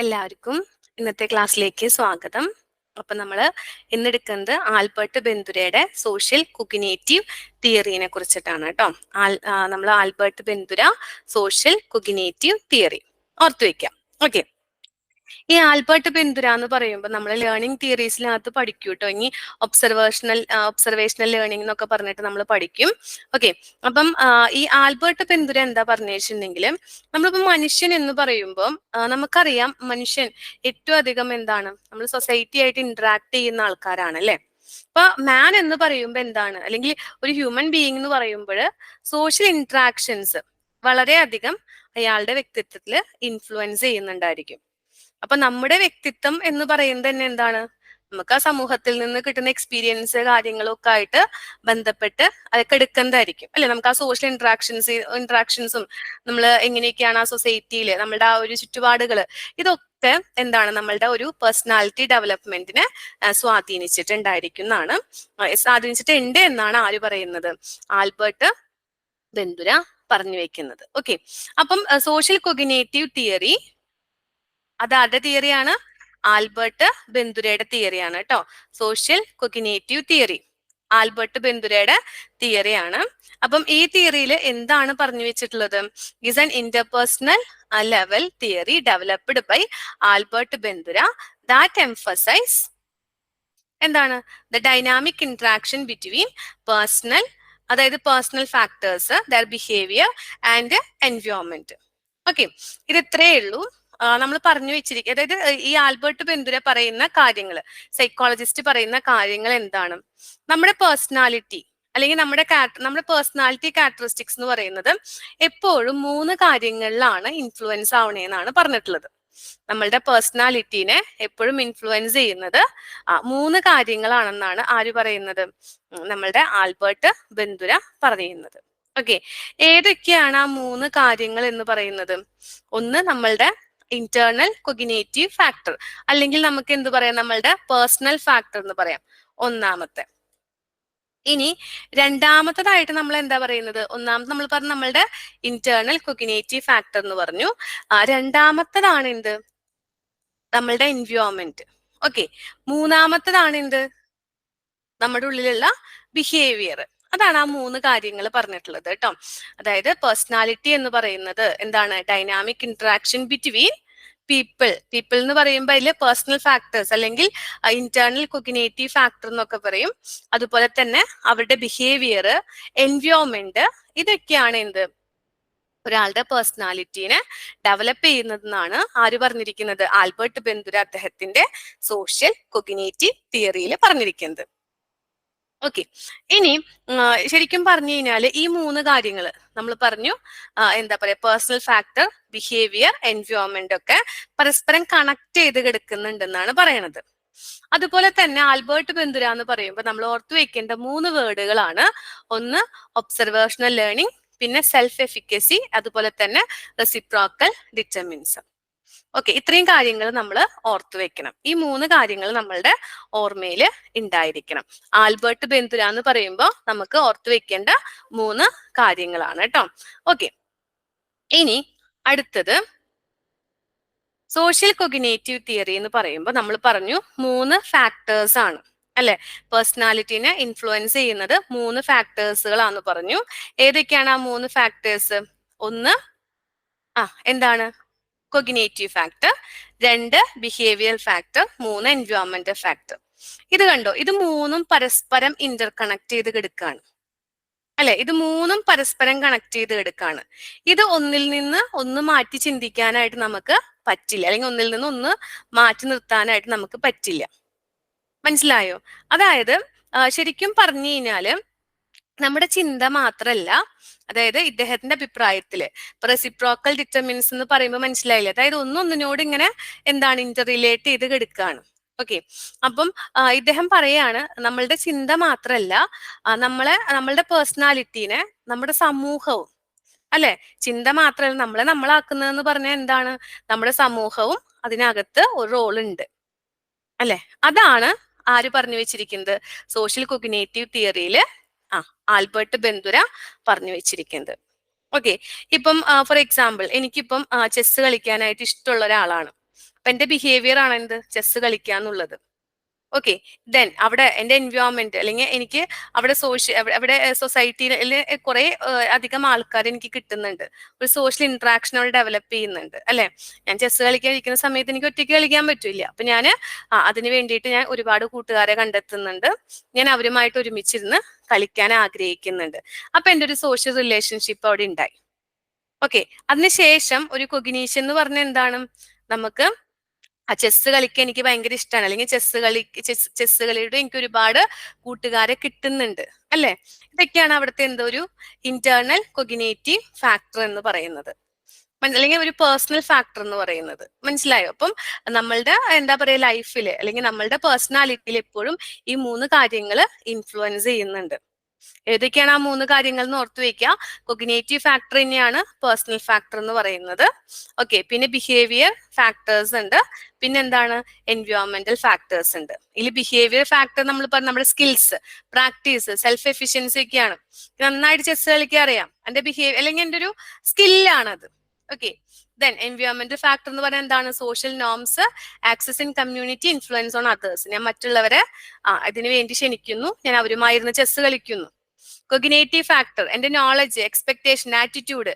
എല്ലാവർക്കും ഇന്നത്തെ ക്ലാസ്സിലേക്ക് സ്വാഗതം. അപ്പൊ നമ്മള് ഇന്നെടുക്കുന്നത് ആൽബർട്ട് ബെന്തുരയുടെ സോഷ്യൽ കൊഗ്നിറ്റീവ് തിയറിനെ കുറിച്ചിട്ടാണ് കേട്ടോ. നമ്മൾ ആൽബർട്ട് ബെന്തുര സോഷ്യൽ കൊഗ്നിറ്റീവ് തിയറി ഓർത്തു വെക്കാം. ഓക്കെ, ഈ ആൽബർട്ട് ബെന്തുര എന്ന് പറയുമ്പോൾ നമ്മൾ ലേണിംഗ് തിയറീസിനകത്ത് പഠിക്കും കേട്ടോ. ഇനി ഒബ്സർവേഷണൽ ലേണിംഗ് എന്നൊക്കെ പറഞ്ഞിട്ട് നമ്മൾ പഠിക്കും. ഓക്കെ, അപ്പം ഈ ആൽബർട്ട് ബെന്തുര എന്താ പറഞ്ഞു വെച്ചിട്ടുണ്ടെങ്കിൽ, നമ്മളിപ്പോ മനുഷ്യൻ എന്ന് പറയുമ്പോൾ നമുക്കറിയാം മനുഷ്യൻ ഏറ്റവും അധികം എന്താണ്, നമ്മൾ സൊസൈറ്റി ആയിട്ട് ഇന്ററാക്ട് ചെയ്യുന്ന ആൾക്കാരാണ് അല്ലെ. അപ്പൊ മാൻ എന്ന് പറയുമ്പോൾ എന്താണ്, അല്ലെങ്കിൽ ഒരു ഹ്യൂമൻ ബീയിങ് എന്ന് പറയുമ്പോൾ സോഷ്യൽ ഇന്ററാക്ഷൻസ് വളരെയധികം അയാളുടെ വ്യക്തിത്വത്തിൽ ഇൻഫ്ലുവൻസ് ചെയ്യുന്നുണ്ടായിരിക്കും. അപ്പൊ നമ്മുടെ വ്യക്തിത്വം എന്ന് പറയുന്നത് തന്നെ എന്താണ്, നമുക്ക് ആ സമൂഹത്തിൽ നിന്ന് കിട്ടുന്ന എക്സ്പീരിയൻസ് കാര്യങ്ങളൊക്കെ ആയിട്ട് ബന്ധപ്പെട്ട് അതൊക്കെ എടുക്കുന്നതായിരിക്കും അല്ലെ. നമുക്ക് ആ സോഷ്യൽ ഇന്ററാക്ഷൻസും നമ്മൾ എങ്ങനെയൊക്കെയാണ് ആ സൊസൈറ്റിയിൽ നമ്മളുടെ ആ ഒരു ചുറ്റുപാടുകള്, ഇതൊക്കെ എന്താണ് നമ്മളുടെ ഒരു പേഴ്സണാലിറ്റി ഡെവലപ്മെന്റിനെ സ്വാധീനിച്ചിട്ടുണ്ട് എന്നാണ് ആര് പറയുന്നത്, ആൽബർട്ട് ബെന്തുര പറഞ്ഞു വെക്കുന്നത്. ഓക്കെ, അപ്പം സോഷ്യൽ കൊഗ്നിറ്റീവ് തിയറി അത് ആരുടെ തിയറിയാണ്, ആൽബർട്ട് ബെന്തുരയുടെ തിയറിയാണ് കേട്ടോ. സോഷ്യൽ കൊഗ്നിറ്റീവ് തിയറി ആൽബർട്ട് ബെന്തുരയുടെ തിയറിയാണ്. അപ്പം ഈ തിയറിയിൽ എന്താണ് പറഞ്ഞു വെച്ചിട്ടുള്ളത്, is an interpersonal level theory developed by Albert Bandura that emphasize എന്താണ്, the dynamic interaction between personal, അതായത് personal factors, their behaviour and environment. Okay, ഇത് ഇത്രയേ ഉള്ളൂ നമ്മൾ പറഞ്ഞു വെച്ചിരിക്കുക. അതായത് ഈ ആൽബർട്ട് ബെന്തുര പറയുന്ന കാര്യങ്ങൾ, സൈക്കോളജിസ്റ്റ് പറയുന്ന കാര്യങ്ങൾ എന്താണ്, നമ്മുടെ പേഴ്സണാലിറ്റി അല്ലെങ്കിൽ നമ്മുടെ പേഴ്സണാലിറ്റി ക്യാരക്ടറിസ്റ്റിക്സ് എന്ന് പറയുന്നത് എപ്പോഴും 3 കാര്യങ്ങളിലാണ് ഇൻഫ്ലുവൻസ് ആവണേന്നാണ് പറഞ്ഞിട്ടുള്ളത്. നമ്മളുടെ പേഴ്സണാലിറ്റീനെ എപ്പോഴും ഇൻഫ്ലുവൻസ് ചെയ്യുന്നത് 3 കാര്യങ്ങളാണെന്നാണ് ആര് പറയുന്നത്, നമ്മളുടെ ആൽബർട്ട് ബെന്തുര പറയുന്നത്. ഓക്കെ, ഏതൊക്കെയാണ് ആ 3 കാര്യങ്ങൾ എന്ന് പറയുന്നത്, ഒന്ന് നമ്മളുടെ ഇന്റേണൽ കൊഗ്നിറ്റീവ് ഫാക്ടർ, അല്ലെങ്കിൽ നമുക്ക് എന്ത് പറയാം, നമ്മളുടെ പേഴ്സണൽ ഫാക്ടർ എന്ന് പറയാം, ഒന്നാമത്തെ. ഇനി രണ്ടാമത്തതായിട്ട് നമ്മൾ എന്താ പറയുന്നത്, ഒന്നാമത് നമ്മൾ പറഞ്ഞു നമ്മളുടെ ഇന്റേണൽ കൊഗ്നിറ്റീവ് ഫാക്ടർ എന്ന് പറഞ്ഞു. രണ്ടാമത്തതാണ് എന്ത്, നമ്മളുടെ എൻവയോൺമെന്റ്. ഓക്കെ, മൂന്നാമത്തതാണ് എന്ത്, നമ്മുടെ ഉള്ളിലുള്ള ബിഹേവിയർ. അതാണ് ആ 3 കാര്യങ്ങൾ പറഞ്ഞിട്ടുള്ളത് കേട്ടോ. അതായത് പേഴ്സണാലിറ്റി എന്ന് പറയുന്നത് എന്താണ്, ഡൈനാമിക് ഇന്ററാക്ഷൻ ബിറ്റ്വീൻ പീപ്പിൾ എന്ന് പറയുമ്പോൾ അതിൽ പേഴ്സണൽ ഫാക്ടേഴ്സ് അല്ലെങ്കിൽ ഇന്റേണൽ കൊഗ്നിറ്റീവ് ഫാക്ടർ എന്നൊക്കെ പറയും. അതുപോലെ തന്നെ അവരുടെ ബിഹേവിയർ, എൻവയോൺമെന്റ്, ഇതൊക്കെയാണ് എന്ത്, ഒരാളുടെ പേഴ്സണാലിറ്റീനെ ഡെവലപ്പ് ചെയ്യുന്നതെന്നാണ് ആര് പറഞ്ഞിരിക്കുന്നത്, ആൽബർട്ട് ബെന്തുര അദ്ദേഹത്തിന്റെ സോഷ്യൽ കൊഗ്നിറ്റീവ് തിയറിയിൽ പറഞ്ഞിരിക്കുന്നത്. ഓക്കെ, ഇനി ശരിക്കും പറഞ്ഞു കഴിഞ്ഞാൽ ഈ 3 കാര്യങ്ങൾ നമ്മൾ പറഞ്ഞു, എന്താ പറയാ, പേഴ്സണൽ ഫാക്ടർ, ബിഹേവിയർ, എൻവയോൺമെന്റ് ഒക്കെ പരസ്പരം കണക്ട് ചെയ്ത് കിടക്കുന്നുണ്ടെന്നാണ് പറയണത്. അതുപോലെ തന്നെ ആൽബർട്ട് ബെന്തുര എന്ന് പറയുമ്പോൾ നമ്മൾ ഓർത്തു വെക്കേണ്ട 3 വേർഡുകളാണ്. ഒന്ന് ഒബ്സർവേഷണൽ ലേണിംഗ്, പിന്നെ സെൽഫ് എഫിക്കസി, അതുപോലെ തന്നെ റെസിപ്രോക്കൽ ഡിറ്റർമിനിസം. ഓക്കെ, ഇത്രയും കാര്യങ്ങൾ നമ്മൾ ഓർത്തു വെക്കണം. ഈ 3 കാര്യങ്ങൾ നമ്മളുടെ ഓർമ്മയിൽ ഉണ്ടായിരിക്കണം. ആൽബർട്ട് ബെന്തുര എന്ന് പറയുമ്പോൾ നമുക്ക് ഓർത്തു വെക്കേണ്ട 3 കാര്യങ്ങളാണ് കേട്ടോ. ഓക്കെ, ഇനി അടുത്തത് സോഷ്യൽ കൊഗ്നിറ്റീവ് തിയറി എന്ന് പറയുമ്പോൾ നമ്മൾ പറഞ്ഞു 3 ഫാക്ടേഴ്സ് ആണ് അല്ലെ, പേഴ്സണാലിറ്റിനെ ഇൻഫ്ലുവൻസ് ചെയ്യുന്നത് 3 ഫാക്ടേഴ്സുകളാന്ന് പറഞ്ഞു. ഏതൊക്കെയാണ് ആ 3 ഫാക്ടേഴ്സ്, ഒന്ന് എന്താണ്, കൊഗ്നിറ്റീവ് ഫാക്ടർ, 2 ബിഹേവിയർ ഫാക്ടർ, 3 എൻവയോൺമെന്റൽ ഫാക്ടർ. ഇത് കണ്ടോ, ഇത് 3ഉം പരസ്പരം ഇന്റർകണക്ട് ചെയ്ത് കിടക്കാണ് അല്ലെ. ഇത് 3ഉം പരസ്പരം കണക്ട് ചെയ്ത് കിടക്കാണ്. ഇത് ഒന്നിൽ നിന്ന് ഒന്ന് മാറ്റി ചിന്തിക്കാനായിട്ട് നമുക്ക് പറ്റില്ല, അല്ലെങ്കിൽ ഒന്നിൽ നിന്ന് ഒന്ന് മാറ്റി നിർത്താനായിട്ട് നമുക്ക് പറ്റില്ല. മനസ്സിലായോ? അതായത് ശരിക്കും പറഞ്ഞു കഴിഞ്ഞാല് നമ്മുടെ ചിന്ത മാത്രല്ല, അതായത് ഇദ്ദേഹത്തിന്റെ അഭിപ്രായത്തില് റെസിപ്രോക്കൽ ഡിറ്റർമിൻസ് എന്ന് പറയുമ്പോൾ മനസ്സിലായില്ലേ, അതായത് ഒന്നൊന്നിനോട് ഇങ്ങനെ എന്താണ് ഇന്റർ റിലേറ്റ് ചെയ്ത് കിടക്കാണ്. ഓക്കെ, അപ്പം ഇദ്ദേഹം പറയാണ് നമ്മളുടെ ചിന്ത മാത്രല്ല, നമ്മളുടെ പേഴ്സണാലിറ്റീനെ നമ്മുടെ സമൂഹവും അല്ലെ, ചിന്ത മാത്രമല്ല നമ്മളാക്കുന്നതെന്ന് പറഞ്ഞാൽ എന്താണ്, നമ്മുടെ സമൂഹവും അതിനകത്ത് ഒരു റോൾ ഉണ്ട് അല്ലെ. അതാണ് ആര് പറഞ്ഞു വെച്ചിരിക്കുന്നത്, സോഷ്യൽ കൊഗ്നിറ്റീവ് തിയറിയിൽ ആൽബർട്ട് ബെന്തുര പറഞ്ഞു വെച്ചിരിക്കുന്നത്. ഓക്കെ, ഇപ്പം ഫോർ എക്സാമ്പിൾ എനിക്കിപ്പം ചെസ് കളിക്കാനായിട്ട് ഇഷ്ടമുള്ള ഒരാളാണ്. അപ്പൊ എന്റെ ബിഹേവിയർ ആണ് എന്ത്, ചെസ് കളിക്കുക എന്നുള്ളത്. ഓക്കെ, ദെൻ അവിടെ എന്റെ എൻവയോൺമെന്റ് അല്ലെങ്കിൽ എനിക്ക് അവിടെ അവിടെ സൊസൈറ്റിയിൽ കുറെ അധികം ആൾക്കാർ എനിക്ക് കിട്ടുന്നുണ്ട്, ഒരു സോഷ്യൽ ഇന്ററാക്ഷൻ അവിടെ ഡെവലപ്പ് ചെയ്യുന്നുണ്ട് അല്ലെ. ഞാൻ ചെസ് കളിക്കാൻ ഇരിക്കുന്ന സമയത്ത് എനിക്ക് ഒറ്റയ്ക്ക് കളിക്കാൻ പറ്റില്ല. അപ്പൊ ഞാൻ അതിന് വേണ്ടിയിട്ട് ഞാൻ ഒരുപാട് കൂട്ടുകാരെ കണ്ടെത്തുന്നുണ്ട്, ഞാൻ അവരുമായിട്ട് ഒരുമിച്ചിരുന്ന് കളിക്കാൻ ആഗ്രഹിക്കുന്നുണ്ട്. അപ്പൊ എന്റെ ഒരു സോഷ്യൽ റിലേഷൻഷിപ്പ് അവിടെ ഉണ്ടായി. ഓക്കെ, അതിനുശേഷം ഒരു കൊഗ്നീഷൻ എന്ന് പറഞ്ഞ എന്താണ്, നമുക്ക് ചെസ് കളിക്കാൻ എനിക്ക് ഭയങ്കര ഇഷ്ടമാണ്, അല്ലെങ്കിൽ ചെസ് കളിയുടെ എനിക്ക് ഒരുപാട് കൂട്ടുകാരെ കിട്ടുന്നുണ്ട് അല്ലെ. ഇതൊക്കെയാണ് അവിടുത്തെ എന്തോ ഒരു ഇന്റേണൽ കൊഗ്നേറ്റീവ് ഫാക്ടർ എന്ന് പറയുന്നത്, അല്ലെങ്കിൽ ഒരു പേഴ്സണൽ ഫാക്ടർ എന്ന് പറയുന്നത്. മനസ്സിലായോ? അപ്പം നമ്മളുടെ എന്താ പറയുക ലൈഫില് അല്ലെങ്കിൽ നമ്മളുടെ പേഴ്സണാലിറ്റിയിൽ എപ്പോഴും ഈ 3 കാര്യങ്ങൾ ഇൻഫ്ലുവൻസ് ചെയ്യുന്നുണ്ട്. ഏതൊക്കെയാണ് ആ 3 കാര്യങ്ങൾ എന്ന് ഓർത്തു വെക്കുക. കൊഗ്നേറ്റീവ് ഫാക്ടർ തന്നെയാണ് പേഴ്സണൽ ഫാക്ടർ എന്ന് പറയുന്നത്. ഓക്കെ, പിന്നെ ബിഹേവിയർ ഫാക്ടേഴ്സ് ഉണ്ട്, പിന്നെ എന്താണ് എൻവയോൺമെന്റൽ ഫാക്ടേഴ്സ് ഉണ്ട്. ഇതിൽ ബിഹേവിയർ ഫാക്ടർ നമ്മൾ പറഞ്ഞ നമ്മുടെ സ്കിൽസ്, പ്രാക്ടീസ്, സെൽഫ് എഫിഷ്യൻസി ഒക്കെയാണ്. നന്നായിട്ട് ചെസ് കളിക്കാൻ അറിയാം, എന്റെ ബിഹേവിയർ അല്ലെങ്കിൽ എന്റെ ഒരു സ്കില്ലാണത്. ഓക്കെ, ദെൻ എൻവയോൺമെന്റൽ ഫാക്ടർ എന്ന് പറഞ്ഞാൽ എന്താണ്, social norms, access in community, influence on others. ഞാൻ മറ്റുള്ളവരെ ഇതിനു വേണ്ടി ക്ഷണിക്കുന്നു, ഞാൻ അവരുമായിരുന്ന് ചെസ് കളിക്കുന്നു. കൊഗ്നേറ്റീവ് ഫാക്ടർ എന്റെ നോളജ്, എക്സ്പെക്ടേഷൻ, ആറ്റിറ്റ്യൂഡ്.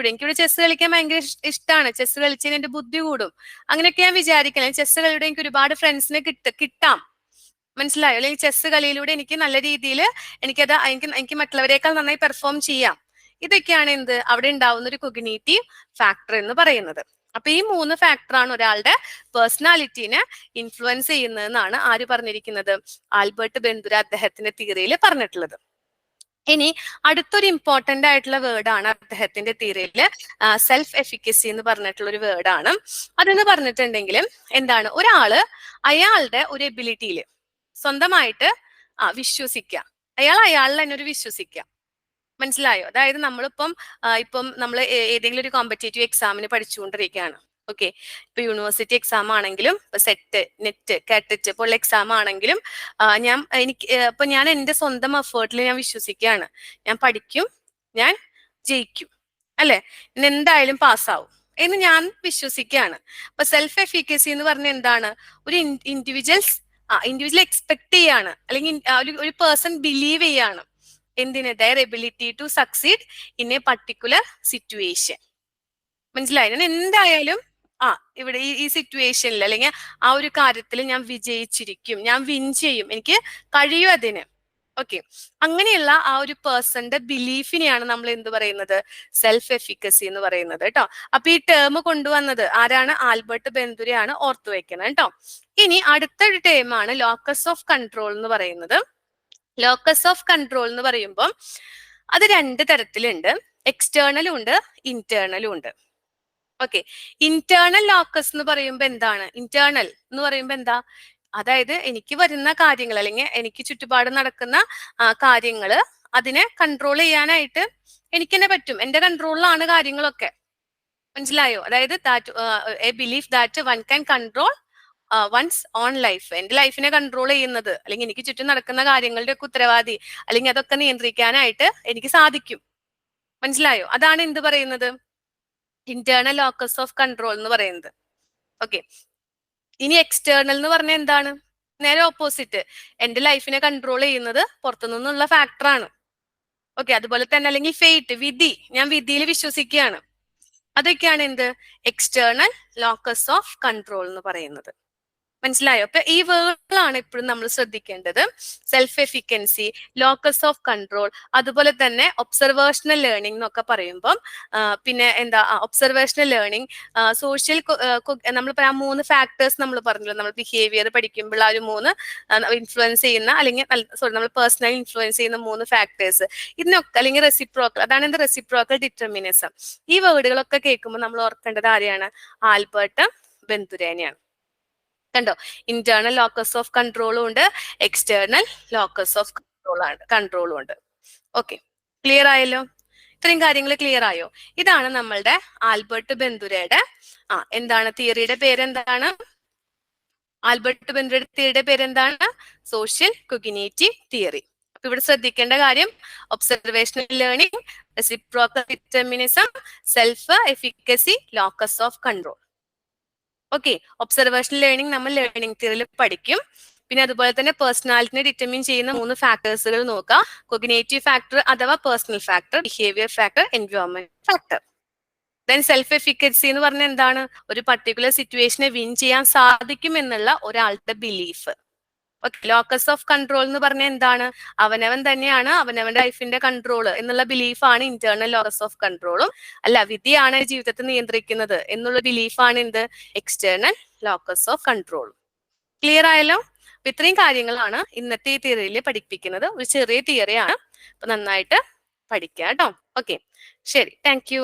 എനിക്കിവിടെ ചെസ് കളിക്കാൻ ഭയങ്കര ഇഷ്ടമാണ്, ചെസ് കളിച്ചതിന് എന്റെ ബുദ്ധി കൂടും, അങ്ങനെയൊക്കെ ഞാൻ വിചാരിക്കണം. ചെസ് കളിയുടെ എനിക്ക് ഒരുപാട് ഫ്രണ്ട്സിനെ കിട്ടാം. മനസ്സിലായോ? അല്ലെങ്കിൽ ചെസ് കളിയിലൂടെ എനിക്ക് നല്ല രീതിയിൽ എനിക്ക് മറ്റുള്ളവരെക്കാൾ നന്നായി പെർഫോം ചെയ്യാം. ഇതൊക്കെയാണ് എന്ത് അവിടെ ഉണ്ടാവുന്ന ഒരു കൊഗ്നേറ്റീവ് ഫാക്ടർ എന്ന് പറയുന്നത്. അപ്പൊ ഈ 3 ഫാക്ടറാണ് ഒരാളുടെ പേഴ്സണാലിറ്റിനെ ഇൻഫ്ലുവൻസ് ചെയ്യുന്നതെന്നാണ് ആര് പറഞ്ഞിരിക്കുന്നത്, ആൽബർട്ട് ബെന്തുര അദ്ദേഹത്തിന്റെ തിയറിയിൽ പറഞ്ഞിട്ടുള്ളത്. ഇനി അടുത്തൊരു ഇമ്പോർട്ടന്റ് ആയിട്ടുള്ള വേർഡാണ് അദ്ദേഹത്തിന്റെ തിയറിയില് സെൽഫ് എഫിക്കസി എന്ന് പറഞ്ഞിട്ടുള്ള ഒരു വേർഡാണ്. അതെന്ന് പറഞ്ഞിട്ടുണ്ടെങ്കിലും എന്താണ്, ഒരാള് അയാളുടെ ഒരു എബിലിറ്റിയിൽ സ്വന്തമായിട്ട് വിശ്വസിക്കുക, അയാളിൽ തന്നെ ഒരു വിശ്വസിക്കുക. മനസ്സിലായോ? അതായത് ഇപ്പം നമ്മൾ ഏതെങ്കിലും ഒരു കോമ്പറ്റേറ്റീവ് എക്സാമിന് പഠിച്ചുകൊണ്ടിരിക്കുകയാണ്. ഓക്കെ, ഇപ്പൊ യൂണിവേഴ്സിറ്റി എക്സാം ആണെങ്കിലും സെറ്റ്, നെറ്റ്, കാറ്ററ്റ് പോലുള്ള എക്സാം ആണെങ്കിലും ഞാൻ എന്റെ സ്വന്തം എഫേർട്ടിൽ ഞാൻ വിശ്വസിക്കുകയാണ്, ഞാൻ പഠിക്കും, ഞാൻ ജയിക്കും അല്ലെ, ഞാൻ എന്തായാലും പാസ്സാവും എന്ന് ഞാൻ വിശ്വസിക്കുകയാണ്. അപ്പൊ സെൽഫ് എഫിക്കസി എന്ന് പറഞ്ഞ എന്താണ്, ഒരു ഇൻഡിവിജ്വൽ എക്സ്പെക്ട് ചെയ്യാണ്, അല്ലെങ്കിൽ ഒരു പേഴ്സൺ ബിലീവ് ചെയ്യാണ് എന്തിന്, their ability to succeed in a particular situation. മനസ്സിലായി? ഞാൻ എന്തായാലും ഇവിടെ ഈ സിറ്റുവേഷനിൽ അല്ലെങ്കിൽ ആ ഒരു കാര്യത്തിൽ ഞാൻ വിജയിച്ചിരിക്കും, ഞാൻ വിൻ ചെയ്യും, എനിക്ക് കഴിയും അതിന്. ഓക്കെ, അങ്ങനെയുള്ള ആ ഒരു പേഴ്സന്റെ ബിലീഫിനെയാണ് നമ്മൾ എന്ത് പറയുന്നത്, സെൽഫ് എഫിക്കസി എന്ന് പറയുന്നത് കേട്ടോ. അപ്പൊ ഈ ടേം കൊണ്ടുവന്നത് ആരാണ്, ആൽബർട്ട് ബെന്തുരയാണ്, ഓർത്തു വെക്കണം കേട്ടോ. ഇനി അടുത്തൊരു ടേമാണ് ലോക്കസ് ഓഫ് കൺട്രോൾ എന്ന് പറയുന്നത്. ലോക്കസ് ഓഫ് കൺട്രോൾ എന്ന് പറയുമ്പോൾ അത് 2 തരത്തിലുണ്ട്, എക്സ്റ്റേണലും ഉണ്ട്, ഇന്റേണലും ഉണ്ട്. ഓക്കെ, ഇന്റേണൽ ലോക്കസ് എന്ന് പറയുമ്പോൾ എന്താണ്, ഇന്റേണൽ എന്ന് പറയുമ്പോൾ എന്താ, അതായത് എനിക്ക് വരുന്ന കാര്യങ്ങൾ അല്ലെങ്കിൽ എനിക്ക് ചുറ്റുപാട് നടക്കുന്ന കാര്യങ്ങള് അതിനെ കൺട്രോൾ ചെയ്യാനായിട്ട് എനിക്ക് തന്നെ പറ്റും, എന്റെ കൺട്രോളിലാണ് കാര്യങ്ങളൊക്കെ. മനസ്സിലായോ? അതായത് a belief that one can control one's own life. എന്റെ ലൈഫിനെ കൺട്രോൾ ചെയ്യുന്നത് അല്ലെങ്കിൽ എനിക്ക് ചുറ്റും നടക്കുന്ന കാര്യങ്ങളുടെ ഒക്കെ ഉത്തരവാദി അല്ലെങ്കിൽ അതൊക്കെ നിയന്ത്രിക്കാനായിട്ട് എനിക്ക് സാധിക്കും. മനസ്സിലായോ? അതാണ് എന്ത് പറയുന്നത്, ഇന്റേണൽ ലോക്കസ് ഓഫ് കൺട്രോൾ എന്ന് പറയുന്നത്. ഓക്കെ, ഇനി എക്സ്റ്റേണൽ എന്ന് പറഞ്ഞാൽ എന്താണ്, നേരെ ഓപ്പോസിറ്റ്, എന്റെ ലൈഫിനെ കൺട്രോൾ ചെയ്യുന്നത് പുറത്തു നിന്നുള്ള ഫാക്ടറാണ്. ഓക്കെ, അതുപോലെ തന്നെ അല്ലെങ്കിൽ ഫെയ്റ്റ്, വിധി, ഞാൻ വിധിയിൽ വിശ്വസിക്കുകയാണ്. അതൊക്കെയാണ് എന്ത്, എക്സ്റ്റേണൽ ലോക്കസ് ഓഫ് കൺട്രോൾ എന്ന് പറയുന്നത്. മനസ്സിലായോ? അപ്പൊ ഈ വേർഡുകളാണ് എപ്പോഴും നമ്മൾ ശ്രദ്ധിക്കേണ്ടത്. സെൽഫ് എഫിക്കൻസി, ലോക്കസ് ഓഫ് കൺട്രോൾ, അതുപോലെ തന്നെ ഒബ്സർവേഷണൽ ലേണിംഗ് എന്നൊക്കെ പറയുമ്പോൾ പിന്നെ എന്താ ഒബ്സർവേഷണൽ ലേണിംഗ്, സോഷ്യൽ നമ്മൾ ആ 3 ഫാക്ടേഴ്സ് നമ്മൾ പറഞ്ഞല്ലോ, നമ്മൾ ബിഹേവിയർ പഠിക്കുമ്പോൾ ആ ഒരു 3 ഇൻഫ്ലുവൻസ് ചെയ്യുന്ന അല്ലെങ്കിൽ നമ്മൾ പേഴ്സണലി ഇൻഫ്ലുവൻസ് ചെയ്യുന്ന 3 ഫാക്ടേഴ്സ്, ഇതിനൊക്കെ അല്ലെങ്കിൽ റെസിപ്രോക്കൽ, അതാണ് എന്ത് റെസിപ്രോക്കൽ ഡിറ്റർമിനിസം. ഈ വേർഡുകളൊക്കെ കേൾക്കുമ്പോൾ നമ്മൾ ഓർക്കേണ്ടത് ആരെയാണ്, ആൽബർട്ട് ബെന്തുരേനെയാണ്. കണ്ടോ, ഇന്റേണൽ ലോക്കസ് ഓഫ് കൺട്രോളും ഉണ്ട്, എക്സ്റ്റേണൽ ലോക്കസ് ഓഫ് കൺട്രോളും ഉണ്ട്. ഓക്കെ, ക്ലിയർ ആയല്ലോ? ഇത്രയും കാര്യങ്ങൾ ക്ലിയർ ആയോ? ഇതാണ് നമ്മളുടെ ആൽബർട്ട് ബെന്തുരയുടെ എന്താണ് തിയറിയുടെ പേരെന്താണ്, ആൽബർട്ട് ബെന്തുരയുടെ തിയറിയുടെ പേരെന്താണ്, സോഷ്യൽ കൊഗ്നിറ്റീവ് തിയറി. അപ്പൊ ഇവിടെ ശ്രദ്ധിക്കേണ്ട കാര്യം, observational learning, reciprocal determinism, self efficacy, locus of control. Okay, observational learning നമ്മൾ ലേണിംഗ് തിയറിയിൽ പഠിക്കും. പിന്നെ അതുപോലെ തന്നെ പേഴ്സണാലിറ്റിനെ ഡിറ്റർമിൻ ചെയ്യുന്ന 3 ഫാക്ടേഴ്സുകൾ നോക്കാം. കൊഗ്നേറ്റീവ് ഫാക്ടർ അഥവാ personal factor, behaviour factor, environment factor. Then self efficacy എന്ന് പറഞ്ഞാൽ എന്താണ്? ഒരു പർട്ടിക്കുലർ സിറ്റുവേഷനെ വിൻ ചെയ്യാൻ സാധിക്കും എന്നുള്ള ഒരാളുടെ ബിലീഫ്. ലോക്കസ് ഓഫ് കൺട്രോൾ എന്ന് പറഞ്ഞാൽ എന്താണ്? അവനവൻ തന്നെയാണ് അവനവന്റെ ലൈഫിന്റെ കൺട്രോൾ എന്നുള്ള ബിലീഫാണ് ഇന്റേണൽ ലോക്കസ് ഓഫ് കൺട്രോളും. അല്ല, വിധിയാണ് ജീവിതത്തെ നിയന്ത്രിക്കുന്നത് എന്നുള്ള ബിലീഫാണ് എന്ത്? എക്സ്റ്റേണൽ ലോക്കസ് ഓഫ് കൺട്രോളും. ക്ലിയർ ആയല്ലോ? ഇത്രയും കാര്യങ്ങളാണ് ഇന്നത്തെ ഈ തിയറിയിൽ പഠിപ്പിക്കുന്നത്. ഒരു ചെറിയ തിയറിയാണ്, അപ്പൊ നന്നായിട്ട് പഠിക്കുക കേട്ടോ. ഓക്കെ, ശരി, താങ്ക് യു.